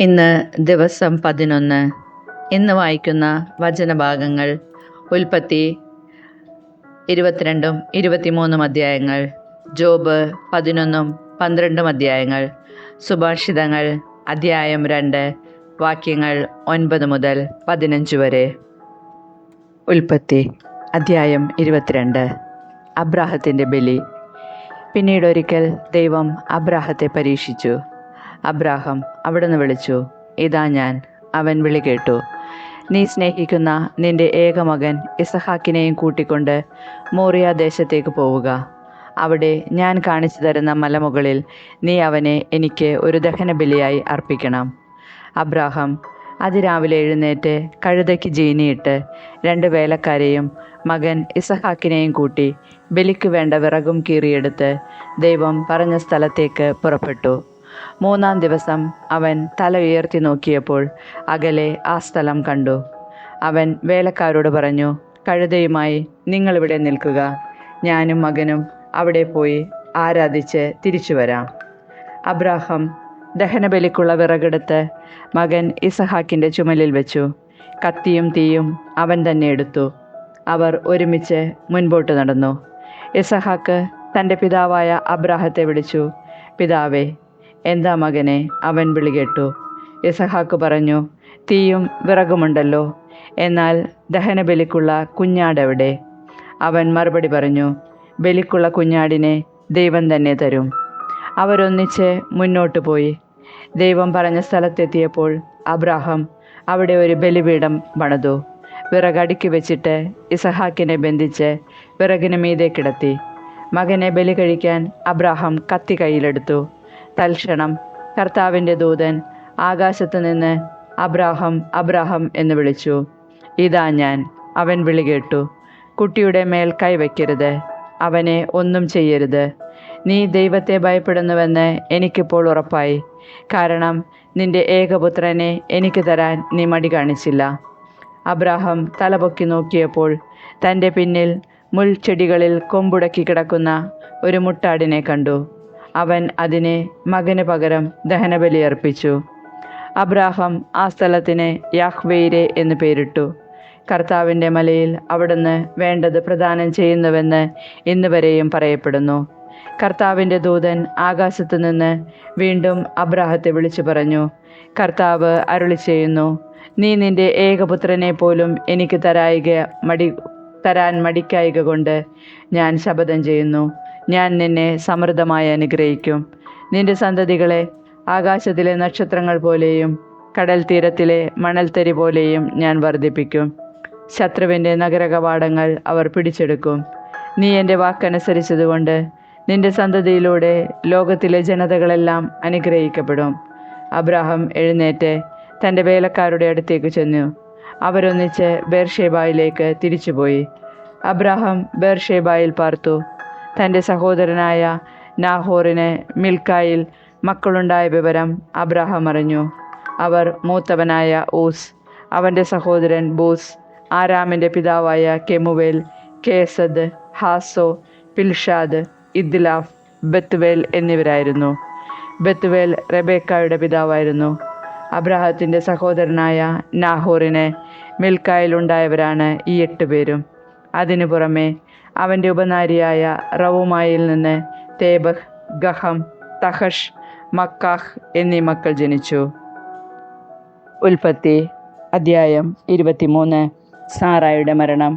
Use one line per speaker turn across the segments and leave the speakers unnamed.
ഇന്ന് ദിവസം 11. ഇന്ന് വായിക്കുന്ന വചനഭാഗങ്ങൾ ഉൽപ്പത്തി 22 23 അധ്യായങ്ങൾ, ജോബ് 11 12 അധ്യായങ്ങൾ, സുഭാഷിതങ്ങൾ അധ്യായം 2 വാക്യങ്ങൾ 9 മുതൽ 15 വരെ. ഉൽപ്പത്തി അധ്യായം 22. അബ്രാഹത്തിൻ്റെ ബലി. പിന്നീടൊരിക്കൽ ദൈവം അബ്രാഹത്തെ പരീക്ഷിച്ചു. അബ്രാഹം അവിടുന്ന് വിളിച്ചു, ഇതാ ഞാൻ. അവൻ വിളി കേട്ടു. നീ സ്നേഹിക്കുന്ന നിന്റെ ഏകമകൻ ഇസഹാക്കിനെയും കൂട്ടിക്കൊണ്ട് മോറിയ ദേശത്തേക്ക് പോവുക. അവിടെ ഞാൻ കാണിച്ചു തരുന്ന മലമുകളിൽ നീ അവനെ എനിക്ക് ഒരു ദഹനബലിയായി അർപ്പിക്കണം. അബ്രാഹം അതിരാവിലെ എഴുന്നേറ്റ് കഴുതയ്ക്ക് ജീനിയിട്ട് 2 വേലക്കാരെയും മകൻ ഇസഹാക്കിനെയും കൂട്ടി ബലിക്ക് വേണ്ട വിറകും കീറിയെടുത്ത് ദൈവം പറഞ്ഞ സ്ഥലത്തേക്ക് പുറപ്പെട്ടു. 3-ാം ദിവസം അവൻ തല ഉയർത്തി നോക്കിയപ്പോൾ അകലെ ആ സ്ഥലം കണ്ടു. അവൻ വേലക്കാരോട് പറഞ്ഞു, കഴുതയുമായി നിങ്ങളിവിടെ നിൽക്കുക, ഞാനും മകനും അവിടെ പോയി ആരാധിച്ച് തിരിച്ചു വരാം. അബ്രാഹം ദഹനബലിക്കുള്ള വിറകെടുത്ത് മകൻ ഇസഹാക്കിൻ്റെ ചുമലിൽ വെച്ചു. കത്തിയും തീയും അവൻ തന്നെ എടുത്തു. അവർ ഒരുമിച്ച് മുൻപോട്ട് നടന്നു. ഇസഹാക്ക് തൻ്റെ പിതാവായ അബ്രാഹത്തെ വിളിച്ചു, പിതാവേ. എന്താ മകനെ? അവൻ വിളി കേട്ടു. ഇസഹാക്ക് പറഞ്ഞു, തീയും വിറകുമുണ്ടല്ലോ, എന്നാൽ ദഹനബലിക്കുള്ള കുഞ്ഞാടെവിടെ? അവൻ മറുപടി പറഞ്ഞു, ബലിക്കുള്ള കുഞ്ഞാടിനെ ദൈവം തന്നെ തരും. അവരൊന്നിച്ച് മുന്നോട്ട് പോയി. ദൈവം പറഞ്ഞ സ്ഥലത്തെത്തിയപ്പോൾ അബ്രാഹം അവിടെ ഒരു ബലിപീഠം പണിതു. വിറകടുക്കി വെച്ചിട്ട് ഇസഹാക്കിനെ ബന്ധിച്ച് വിറകിന് മീതെ കിടത്തി. മകനെ ബലി കഴിക്കാൻ അബ്രാഹം കത്തി കയ്യിലെടുത്തു. തൽക്ഷണം കർത്താവിൻ്റെ ദൂതൻ ആകാശത്ത് നിന്ന് അബ്രാഹം അബ്രാഹം എന്ന് വിളിച്ചു. ഇതാ ഞാൻ. അവൻ വിളി കേട്ടു. കുട്ടിയുടെ മേൽ കൈവയ്ക്കരുത്, അവനെ ഒന്നും ചെയ്യരുത്. നീ ദൈവത്തെ ഭയപ്പെടുന്നുവെന്ന് എനിക്കിപ്പോൾ ഉറപ്പായി. കാരണം നിന്റെ ഏകപുത്രനെ എനിക്ക് തരാൻ നീ മടി കാണിച്ചില്ല. അബ്രാഹം തലപൊക്കി നോക്കിയപ്പോൾ തൻ്റെ പിന്നിൽ മുൾച്ചെടികളിൽ കൊമ്പുടക്കി കിടക്കുന്ന ഒരു മുട്ടാടിനെ കണ്ടു. അവൻ അതിനെ മകന് പകരം ദഹനബലി അർപ്പിച്ചു. അബ്രാഹം ആ സ്ഥലത്തിന് യാഹ്വേയിരെ എന്ന് പേരിട്ടു. കർത്താവിൻ്റെ മലയിൽ അവിടുന്ന് വേണ്ടത് പ്രദാനം ചെയ്യുന്നുവെന്ന് ഇന്ന് വരെയും പറയപ്പെടുന്നു. കർത്താവിൻ്റെ ദൂതൻ ആകാശത്തു നിന്ന് വീണ്ടും അബ്രാഹത്തെ വിളിച്ചു പറഞ്ഞു, കർത്താവ് അരുളി ചെയ്യുന്നു, നീ നിന്റെ ഏകപുത്രനെ പോലും എനിക്ക് തരാൻ മടിക്കായിക കൊണ്ട് ഞാൻ ശപഥം ചെയ്യുന്നു, ഞാൻ നിന്നെ സമൃദ്ധമായി അനുഗ്രഹിക്കും. നിന്റെ സന്തതികളെ ആകാശത്തിലെ നക്ഷത്രങ്ങൾ പോലെയും കടൽ തീരത്തിലെ മണൽത്തരി പോലെയും ഞാൻ വർദ്ധിപ്പിക്കും. ശത്രുവിൻ്റെ നഗരകവാടങ്ങൾ അവർ പിടിച്ചെടുക്കും. നീ എൻ്റെ വാക്കനുസരിച്ചതുകൊണ്ട് നിന്റെ സന്തതിയിലൂടെ ലോകത്തിലെ ജനതകളെല്ലാം അനുഗ്രഹിക്കപ്പെടും. അബ്രാഹം എഴുന്നേറ്റ് തൻ്റെ വേലക്കാരുടെ അടുത്തേക്ക് ചെന്നു. അവരൊന്നിച്ച് ബേർഷേബായിലേക്ക് തിരിച്ചുപോയി. അബ്രാഹം ബേർഷേബായിൽ പാർത്തു. തൻ്റെ സഹോദരനായ നാഹോറിന് മിൽക്കായിൽ മക്കളുണ്ടായ വിവരം അബ്രാഹാം അറിഞ്ഞു. അവർ മൂത്തവനായ ഊസ്, അവൻ്റെ സഹോദരൻ ബൂസ്, ആരാമിൻ്റെ പിതാവായ കെമുവേൽ, കേസദ്, ഹാസോ, പിൽഷാദ്, ഇദ്ലാഫ്, ബെത്തുവേൽ എന്നിവരായിരുന്നു. ബെത്തുവേൽ റെബേക്കായുടെ പിതാവായിരുന്നു. അബ്രാഹത്തിൻ്റെ സഹോദരനായ നാഹോറിന് മിൽക്കായിലുണ്ടായവരാണ് ഈ 8 പേരും. അതിനു പുറമെ അവൻ്റെ ഉപനാരിയായ റവുമായിൽ നിന്ന് തേബഹ്, ഗഹം, തഹഷ്, മക്കാഹ് എന്നീ മക്കൾ ജനിച്ചു. ഉൽപ്പത്തി അധ്യായം 23. സാറായുടെ മരണം.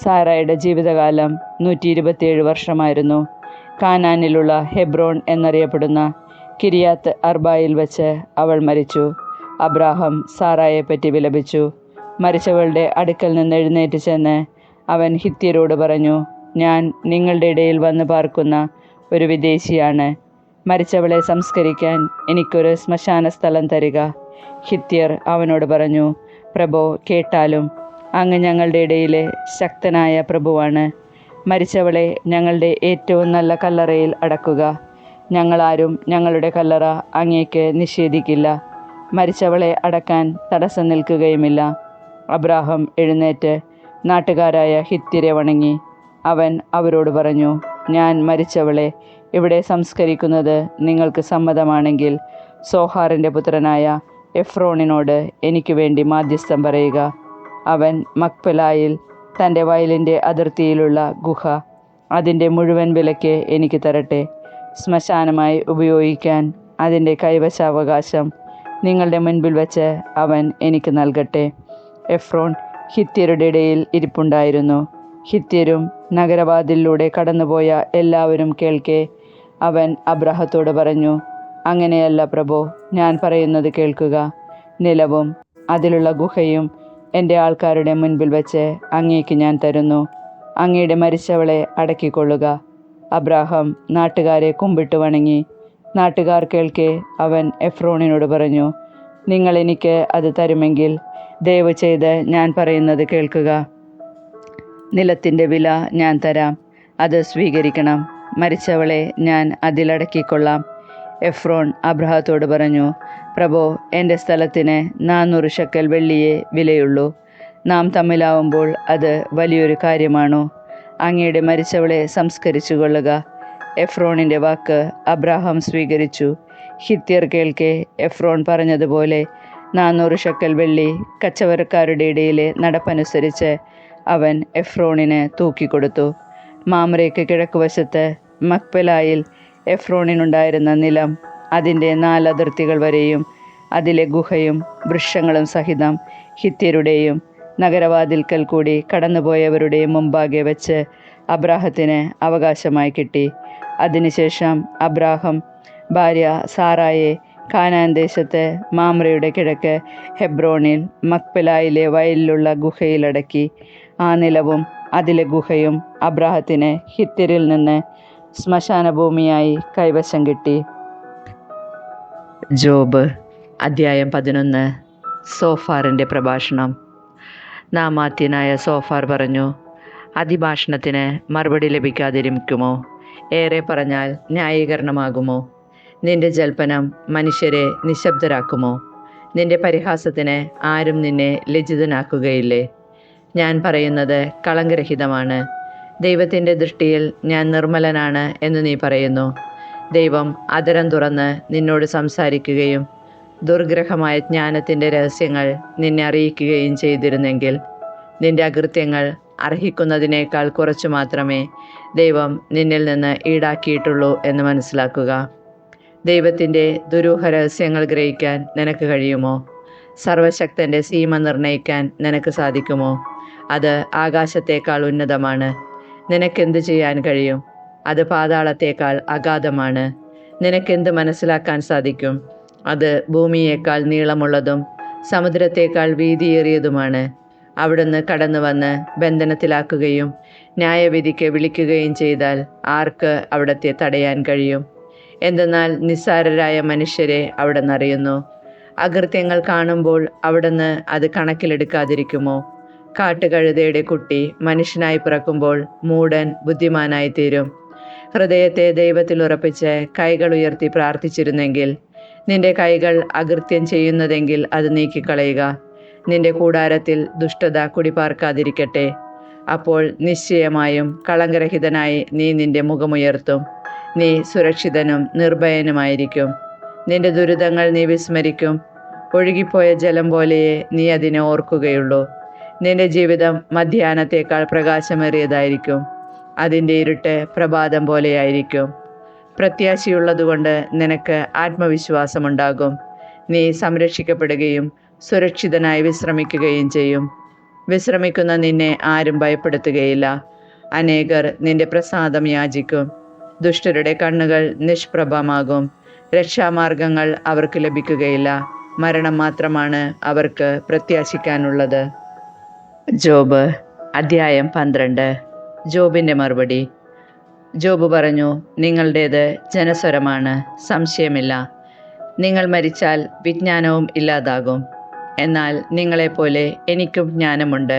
സാറായുടെ ജീവിതകാലം 127 വർഷമായിരുന്നു. കാനാനിലുള്ള ഹെബ്രോൺ എന്നറിയപ്പെടുന്ന കിരിയാത്ത് അർബായിൽ വെച്ച് അവൾ മരിച്ചു. അബ്രാഹം സാറായെപ്പറ്റി വിലപിച്ചു. മരിച്ചവളുടെ അടുക്കൽ നിന്ന് എഴുന്നേറ്റ് ചെന്ന് അവൻ ഹിത്യരോട് പറഞ്ഞു, ഞാൻ നിങ്ങളുടെ ഇടയിൽ വന്ന് പാർക്കുന്ന ഒരു വിദേശിയാണ്. മരിച്ചവളെ സംസ്കരിക്കാൻ എനിക്കൊരു ശ്മശാന സ്ഥലം തരിക. ഹിത്യർ അവനോട് പറഞ്ഞു, പ്രഭോ, കേട്ടാലും. അങ്ങ് ഞങ്ങളുടെ ഇടയിലെ ശക്തനായ പ്രഭുവാണ്. മരിച്ചവളെ ഞങ്ങളുടെ ഏറ്റവും നല്ല കല്ലറയിൽ അടക്കുക. ഞങ്ങളാരും ഞങ്ങളുടെ കല്ലറ അങ്ങേക്ക് നിഷേധിക്കില്ല. മരിച്ചവളെ അടക്കാൻ തടസ്സം നിൽക്കുകയുമില്ല. അബ്രാഹം എഴുന്നേറ്റ് നാട്ടുകാരായ ഹിത്യരെ വണങ്ങി. അവൻ അവരോട് പറഞ്ഞു, ഞാൻ മരിച്ചവളെ ഇവിടെ സംസ്കരിക്കുന്നത് നിങ്ങൾക്ക് സമ്മതമാണെങ്കിൽ സോഹാറിൻ്റെ പുത്രനായ എഫ്രോണിനോട് എനിക്ക് വേണ്ടി മാധ്യസ്ഥം പറയുക. അവൻ മക്പെലായിൽ തൻ്റെ വയലിൻ്റെ അതിർത്തിയിലുള്ള ഗുഹ അതിൻ്റെ മുഴുവൻ വിലയ്ക്ക് എനിക്ക് തരട്ടെ. ശ്മശാനമായി ഉപയോഗിക്കാൻ അതിൻ്റെ കൈവശാവകാശം നിങ്ങളുടെ മുൻപിൽ വച്ച് അവൻ എനിക്ക് നൽകട്ടെ. എഫ്രോൺ ഹിത്യരുടെ ഇടയിൽ ഇരിപ്പുണ്ടായിരുന്നു. ഹിത്യരും നഗരവാതിലിലൂടെ കടന്നുപോയ എല്ലാവരും കേൾക്കെ അവൻ അബ്രാഹത്തോട് പറഞ്ഞു, അങ്ങനെയല്ല പ്രഭോ, ഞാൻ പറയുന്നത് കേൾക്കുക. നിലവും അതിലുള്ള ഗുഹയും എൻ്റെ ആൾക്കാരുടെ മുൻപിൽ വെച്ച് അങ്ങേക്ക് ഞാൻ തരുന്നു. അങ്ങയുടെ മരിച്ചവളെ അടക്കിക്കൊള്ളുക. അബ്രാഹാം നാട്ടുകാരെ കുമ്പിട്ട് വണങ്ങി. നാട്ടുകാർ കേൾക്കെ അവൻ എഫ്രോണിനോട് പറഞ്ഞു, നിങ്ങൾ എനിക്ക് അത് തരുമെങ്കിൽ ദയവ് ചെയ്ത് ഞാൻ പറയുന്നത് കേൾക്കുക. നിലത്തിൻ്റെ വില ഞാൻ തരാം, അത് സ്വീകരിക്കണം. മരിച്ചവളെ ഞാൻ അതിലടക്കിക്കൊള്ളാം. എഫ്രോൺ അബ്രാഹത്തോട് പറഞ്ഞു, പ്രഭോ, എൻ്റെ സ്ഥലത്തിന് 400 ശെക്കൽ വെള്ളിയേ വിലയുള്ളൂ. നാം തമ്മിലാവുമ്പോൾ അത് വലിയൊരു കാര്യമാണോ? അങ്ങയുടെ മരിച്ചവളെ സംസ്കരിച്ചു കൊള്ളുക. എഫ്രോണിൻ്റെ വാക്ക് അബ്രാഹാം സ്വീകരിച്ചു. ഹിത്യർ കേൾക്കെ എഫ്രോൺ പറഞ്ഞതുപോലെ 400 ശെക്കൽ വെള്ളി കച്ചവടക്കാരുടെ ഇടയിലെ നടപ്പനുസരിച്ച് അവൻ എഫ്രോണിന് തൂക്കിക്കൊടുത്തു. മാമ്രേക്ക് കിഴക്കുവശത്ത് മക്പെലായിൽ എഫ്രോണിനുണ്ടായിരുന്ന നിലം അതിൻ്റെ 4 അതിർത്തികൾ വരെയും അതിലെ ഗുഹയും വൃക്ഷങ്ങളും സഹിതം ഹിത്യരുടെയും നഗരവാതിൽക്കൽ കൂടി കടന്നുപോയവരുടെയും മുമ്പാകെ വെച്ച് അബ്രാഹത്തിന് അവകാശമായി കിട്ടി. അതിനുശേഷം അബ്രാഹാം ഭാര്യ സാറായെ കാനാൻ ദേശത്ത് മാമ്രയുടെ കിഴക്ക് ഹെബ്രോണിൽ മക്പെലായിലെ വയലിലുള്ള ഗുഹയിലടക്കി. ആ നിലവും അതിലെ ഗുഹയും അബ്രാഹത്തിന് ഹിത്യരിൽ നിന്ന് ശ്മശാനഭൂമിയായി കൈവശം കിട്ടി. ജോബ് അധ്യായം 11. സോഫാറിൻ്റെ പ്രഭാഷണം. നാമാത്യനായ സോഫാർ പറഞ്ഞു, അതിഭാഷണത്തിന് മറുപടി ലഭിക്കാതിരിക്കുമോ? ഏറെ പറഞ്ഞാൽ ന്യായീകരണമാകുമോ? നിന്റെ ജൽപ്പനം മനുഷ്യരെ നിശബ്ദരാക്കുമോ? നിന്റെ പരിഹാസത്തിന് ആരും നിന്നെ ലജ്ജിതനാക്കുകയില്ലേ? ഞാൻ പറയുന്നത് കളങ്കരഹിതമാണ്. ദൈവത്തിൻ്റെ ദൃഷ്ടിയിൽ ഞാൻ നിർമ്മലനാണ് എന്ന് നീ പറയുന്നു. ദൈവം അതരം തുറന്ന് നിന്നോട് സംസാരിക്കുകയും ദുർഗ്രഹമായ ജ്ഞാനത്തിൻ്റെ രഹസ്യങ്ങൾ നിന്നെ അറിയിക്കുകയും ചെയ്തിരുന്നെങ്കിൽ നിന്റെ അകൃത്യങ്ങൾ അർഹിക്കുന്നതിനേക്കാൾ കുറച്ചു മാത്രമേ ദൈവം നിന്നിൽ നിന്ന് ഈടാക്കിയിട്ടുള്ളൂ എന്ന് മനസ്സിലാക്കുക. ദൈവത്തിൻ്റെ ദുരൂഹ രഹസ്യങ്ങൾ ഗ്രഹിക്കാൻ നിനക്ക് കഴിയുമോ? സർവശക്തൻ്റെ സീമ നിർണയിക്കാൻ നിനക്ക് സാധിക്കുമോ? അത് ആകാശത്തേക്കാൾ ഉന്നതമാണ്. നിനക്കെന്ത് ചെയ്യാൻ കഴിയും? അത് പാതാളത്തേക്കാൾ അഗാധമാണ്. നിനക്കെന്ത് മനസ്സിലാക്കാൻ സാധിക്കും? അത് ഭൂമിയേക്കാൾ നീളമുള്ളതും സമുദ്രത്തേക്കാൾ വീതിയേറിയതുമാണ്. അവിടുന്ന് കടന്നു വന്ന് ബന്ധനത്തിലാക്കുകയും ന്യായവിധിക്ക് വിളിക്കുകയും ചെയ്താൽ ആർക്ക് അവിടത്തെ തടയാൻ കഴിയും? എന്തെന്നാൽ നിസ്സാരരായ മനുഷ്യരെ അവിടുന്ന് അറിയുന്നു. അകൃത്യങ്ങൾ കാണുമ്പോൾ അവിടുന്ന് അത് കണക്കിലെടുക്കാതിരിക്കുമോ? കാട്ടുകഴുതയുടെ കുട്ടി മനുഷ്യനായി പിറക്കുമ്പോൾ മൂഢൻ ബുദ്ധിമാനായി തീരും. ഹൃദയത്തെ ദൈവത്തിൽ ഉറപ്പിച്ച് കൈകൾ ഉയർത്തി പ്രാർത്ഥിച്ചിരുന്നെങ്കിൽ, നിന്റെ കൈകൾ അകൃത്യം ചെയ്യുന്നതെങ്കിൽ അത് നീക്കിക്കളയുക. നിന്റെ കൂടാരത്തിൽ ദുഷ്ടത കുടിപാർക്കാതിരിക്കട്ടെ. അപ്പോൾ നിശ്ചയമായും കളങ്കരഹിതനായി നീ നിന്റെ മുഖമുയർത്തും. നീ സുരക്ഷിതനും നിർഭയനുമായിരിക്കും. നിന്റെ ദുരിതങ്ങൾ നീ വിസ്മരിക്കും. ഒഴുകിപ്പോയ ജലം പോലെയേ നീ അതിനെ ഓർക്കുകയുള്ളൂ. നിന്റെ ജീവിതം മധ്യാഹ്നത്തേക്കാൾ പ്രകാശമേറിയതായിരിക്കും. അതിൻ്റെ ഇരുട്ട് പ്രഭാതം പോലെയായിരിക്കും. പ്രത്യാശയുള്ളതുകൊണ്ട് നിനക്ക് ആത്മവിശ്വാസമുണ്ടാകും. നീ സംരക്ഷിക്കപ്പെടുകയും സുരക്ഷിതനായി വിശ്രമിക്കുകയും ചെയ്യും. വിശ്രമിക്കുന്ന നിന്നെ ആരും ഭയപ്പെടുത്തുകയില്ല. അനേകർ നിന്റെ പ്രസാദം യാചിക്കും. ദുഷ്ടരുടെ കണ്ണുകൾ നിഷ്പ്രഭമാകും. രക്ഷാമാർഗങ്ങൾ അവർക്ക് ലഭിക്കുകയില്ല. മരണം മാത്രമാണ് അവർക്ക് പ്രത്യാശിക്കാനുള്ളത്. ജോബ് അധ്യായം 12. ജോബിൻ്റെ മറുപടി. ജോബ് പറഞ്ഞു, നിങ്ങളുടേത് ജനസ്വരമാണ്, സംശയമില്ല. നിങ്ങൾ മരിച്ചാൽ വിജ്ഞാനവും ഇല്ലാതാകും. എന്നാൽ നിങ്ങളെപ്പോലെ എനിക്കും ജ്ഞാനമുണ്ട്.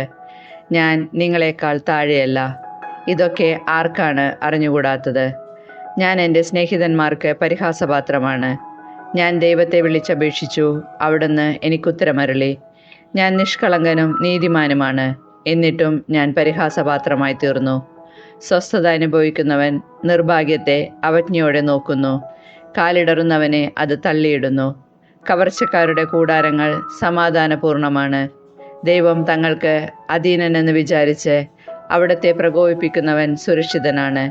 ഞാൻ നിങ്ങളെക്കാൾ താഴെയല്ല. ഇതൊക്കെ ആർക്കാണ് അറിഞ്ഞുകൂടാത്തത്? ഞാൻ എൻ്റെ സ്നേഹിതന്മാർക്ക് പരിഹാസപാത്രമാണ്. ഞാൻ ദൈവത്തെ വിളിച്ചപേക്ഷിച്ചു, അവിടുന്ന് എനിക്കുത്തരമരുളി. ഞാൻ നിഷ്കളങ്കനും നീതിമാനുമാണ്. എന്നിട്ടും ഞാൻ പരിഹാസപാത്രമായി തീർന്നു. സ്വസ്ഥത അനുഭവിക്കുന്നവൻ നിർഭാഗ്യത്തെ അവജ്ഞയോടെ നോക്കുന്നു. കാലിടറുന്നവനെ അത് തള്ളിയിടുന്നു. കവർച്ചക്കാരുടെ കൂടാരങ്ങൾ സമാധാനപൂർണമാണ്. ദൈവം തങ്ങൾക്ക് അധീനനെന്ന് വിചാരിച്ച് അവിടത്തെ പ്രകോപിപ്പിക്കുന്നവൻ സുരക്ഷിതനാണ്.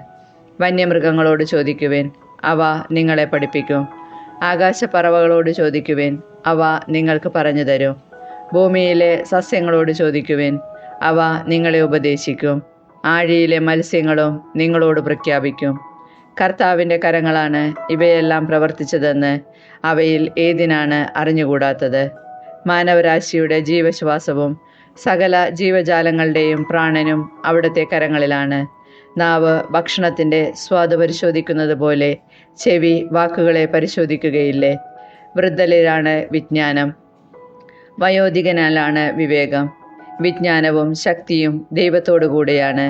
വന്യമൃഗങ്ങളോട് ചോദിക്കുവിൻ, അവ നിങ്ങളെ പഠിപ്പിക്കും. ആകാശപ്പറവകളോട് ചോദിക്കുവിൻ, അവ നിങ്ങൾക്ക് പറഞ്ഞു തരും. ഭൂമിയിലെ സസ്യങ്ങളോട് ചോദിക്കുവിൻ, അവ നിങ്ങളെ ഉപദേശിക്കും. ആഴിയിലെ മത്സ്യങ്ങളും നിങ്ങളോട് പ്രഖ്യാപിക്കും. കർത്താവിൻ്റെ കരങ്ങളാണ് ഇവയെല്ലാം പ്രവർത്തിച്ചതെന്ന് അവയിൽ ഏതിനാണ് അറിഞ്ഞുകൂടാത്തത്? മാനവരാശിയുടെ ജീവശ്വാസവും സകല ജീവജാലങ്ങളുടെയും പ്രാണനും അവിടുത്തെ കരങ്ങളിലാണ്. നാവ് ഭക്ഷണത്തിൻ്റെ സ്വാദ് പരിശോധിക്കുന്നത് പോലെ ചെവി വാക്കുകളെ പരിശോധിക്കുകയില്ലേ? വൃദ്ധലിലാണ് വിജ്ഞാനം, വയോധികനാലാണ് വിവേകം. വിജ്ഞാനവും ശക്തിയും ദൈവത്തോടു കൂടെയാണ്.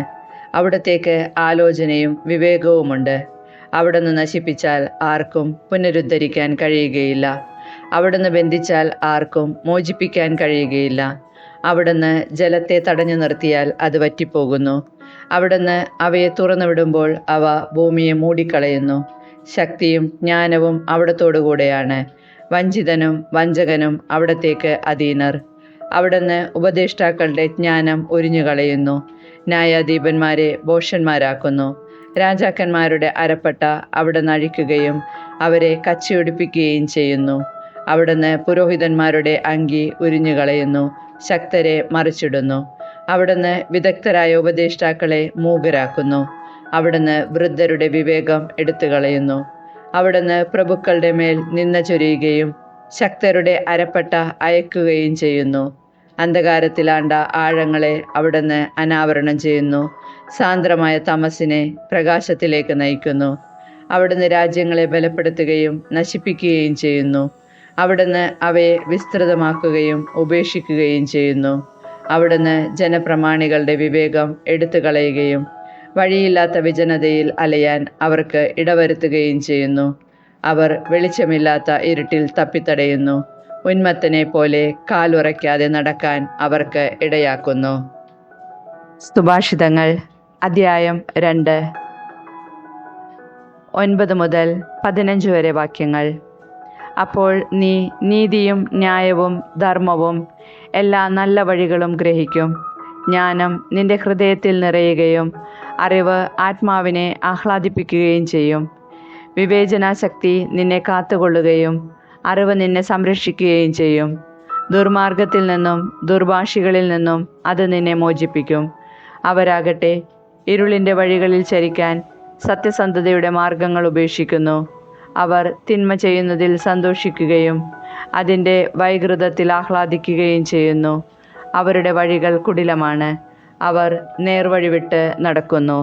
അവിടത്തേക്ക് ആലോചനയും വിവേകവുമുണ്ട്. അവിടുന്ന് നശിപ്പിച്ചാൽ ആർക്കും പുനരുദ്ധരിക്കാൻ കഴിയുകയില്ല. അവിടുന്ന് ബന്ധിച്ചാൽ ആർക്കും മോചിപ്പിക്കാൻ കഴിയുകയില്ല. അവിടുന്ന് ജലത്തെ തടഞ്ഞു നിർത്തിയാൽ അത് വറ്റിപ്പോകുന്നു. അവിടുന്ന് അവയെ തുറന്നുവിടുമ്പോൾ അവ ഭൂമിയെ മൂടിക്കളയുന്നു. ശക്തിയും ജ്ഞാനവും അവിടത്തോടു കൂടെയാണ്. വഞ്ചിതനും വഞ്ചകനും അവിടത്തേക്ക് അധീനർ. അവിടുന്ന് ഉപദേഷ്ടാക്കളുടെ ജ്ഞാനം ഉരിഞ്ഞുകളയുന്നു. ന്യായാധിപന്മാരെ ഭോഷന്മാരാക്കുന്നു. രാജാക്കന്മാരുടെ അരപ്പട്ട അവിടുന്ന് അഴിക്കുകയും അവരെ കച്ചിയൊടിപ്പിക്കുകയും ചെയ്യുന്നു. അവിടുന്ന് പുരോഹിതന്മാരുടെ അങ്കി ഉരിഞ്ഞുകളയുന്നു, ശക്തരെ മറിച്ചിടുന്നു. അവിടുന്ന് വിദഗ്ധരായ ഉപദേഷ്ടാക്കളെ മൂകരാക്കുന്നു. അവിടുന്ന് വൃദ്ധരുടെ വിവേകം എടുത്തുകളയുന്നു. അവിടുന്ന് പ്രഭുക്കളുടെ മേൽ നിന്ന ചൊരിയുകയും ശക്തരുടെ അരപ്പട്ട അയക്കുകയും ചെയ്യുന്നു. അന്ധകാരത്തിലാണ്ട ആഴങ്ങളെ അവിടുന്ന് അനാവരണം ചെയ്യുന്നു. സാന്ദ്രമായ തമസിനെ പ്രകാശത്തിലേക്ക് നയിക്കുന്നു. അവിടുന്ന് രാജ്യങ്ങളെ ബലപ്പെടുത്തുകയും നശിപ്പിക്കുകയും ചെയ്യുന്നു. അവിടുന്ന് അവയെ വിസ്തൃതമാക്കുകയും ഉപേക്ഷിക്കുകയും ചെയ്യുന്നു. അവിടുന്ന് ജനപ്രമാണികളുടെ വിവേകം എടുത്തുകളയുകയും വഴിയില്ലാത്ത വിജനതയിൽ അലയാൻ അവർക്ക് ഇടവരുത്തുകയും ചെയ്യുന്നു. അവർ വെളിച്ചമില്ലാത്ത ഇരുട്ടിൽ തപ്പിത്തടയുന്നു. ഉന്മത്തനെ പോലെ കാലുറയ്ക്കാതെ നടക്കാൻ അവർക്ക് ഇടയാക്കുന്നു. സുഭാഷിതങ്ങൾ അധ്യായം 2, 9 മുതൽ 15 വരെ വാക്യങ്ങൾ. അപ്പോൾ നീ നീതിയും ന്യായവും ധർമ്മവും എല്ലാ നല്ല വഴികളും ഗ്രഹിക്കും. ജ്ഞാനം നിന്റെ ഹൃദയത്തിൽ നിറയുകയും അറിവ് ആത്മാവിനെ ആഹ്ലാദിപ്പിക്കുകയും ചെയ്യും. വിവേചനാശക്തി നിന്നെ കാത്തുകൊള്ളുകയും അറിവ് നിന്നെ സംരക്ഷിക്കുകയും ചെയ്യും. ദുർമാർഗത്തിൽ നിന്നും ദുർഭാഷികളിൽ നിന്നും അത് നിന്നെ മോചിപ്പിക്കും. അവരാകട്ടെ ഇരുളിൻ്റെ വഴികളിൽ ചരിക്കാൻ സത്യസന്ധതയുടെ മാർഗങ്ങൾ ഉപേക്ഷിക്കുന്നു. അവർ തിന്മ ചെയ്യുന്നതിൽ സന്തോഷിക്കുകയും അതിൻ്റെ വൈകൃതത്തിൽ ആഹ്ലാദിക്കുകയും ചെയ്യുന്നു. അവരുടെ വഴികൾ കുടിലമാണ്. അവർ നേർവഴി വിട്ട് നടക്കുന്നു.